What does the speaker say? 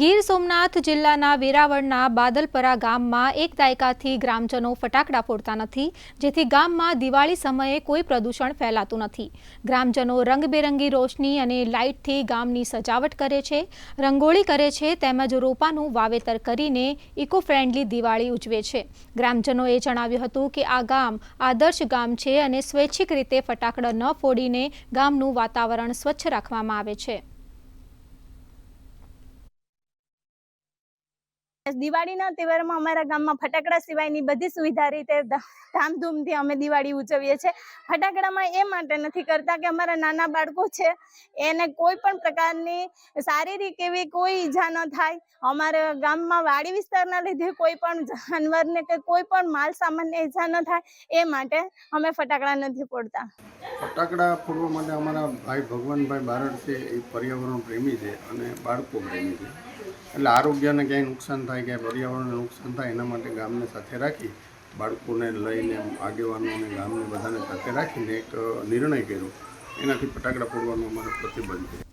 ગીર સોમનાથ જિલ્લાના વેરાવળના બાદલપરા ગામમાં એક દાયકાથી ગ્રામજનો ફટાકડા ફોડતા નથી, જેથી ગામમાં દિવાળી સમયે કોઈ પ્રદૂષણ ફેલાતું નથી। ગ્રામજનો રંગબેરંગી રોશની અને લાઇટથી ગામની સજાવટ કરે છે, રંગોળી કરે છે તેમજ રોપાનું વાવેતર કરીને ઇકો ફ્રેન્ડલી દિવાળી ઉજવે છે। ગ્રામજનોએ જણાવ્યું હતું કે આ ગામ આદર્શ ગામ છે અને સ્વૈચ્છિક રીતે ફટાકડા ન ફોડીને ગામનું વાતાવરણ સ્વચ્છ રાખવામાં આવે છે। દિવાળીના તહેવારમાં અમારા ગામમાં ફટાકડા સિવાયની બધી સુવિધા રીતે ધામધૂમથી અમે દિવાળી ઉજવીએ છીએ। ફટાકડામાં એ માટે નથી કરતા કે અમારા નાના બાળકો છે એને કોઈ પણ પ્રકારની શારીરિક એવી કોઈ ઈજા ન થાય। અમારા ગામમાં વાડી વિસ્તારના લીધે કોઈ પણ જાનવરને કે કોઈ પણ માલ સામાનને ઈજા ન થાય એ માટે અમે ફટાકડા નથી ફોડતા। ફટાકડા ફોડવા માટે અમારા ભાઈ ભગવાનભાઈ બારડ છે એ પર્યાવરણ પ્રેમી છે અને બાળકો પ્રેમી છે, એટલે આરોગ્યને ક્યાંય નુકસાન થાય, ક્યાંય પર્યાવરણને નુકસાન થાય એના માટે ગામને સાથે રાખી, બાળકોને લઈને આગેવાનોને ગામને બધાને સાથે રાખીને એક નિર્ણય કર્યો, એનાથી ફટાકડા ફોડવાનો અમારો પ્રતિબંધ છે।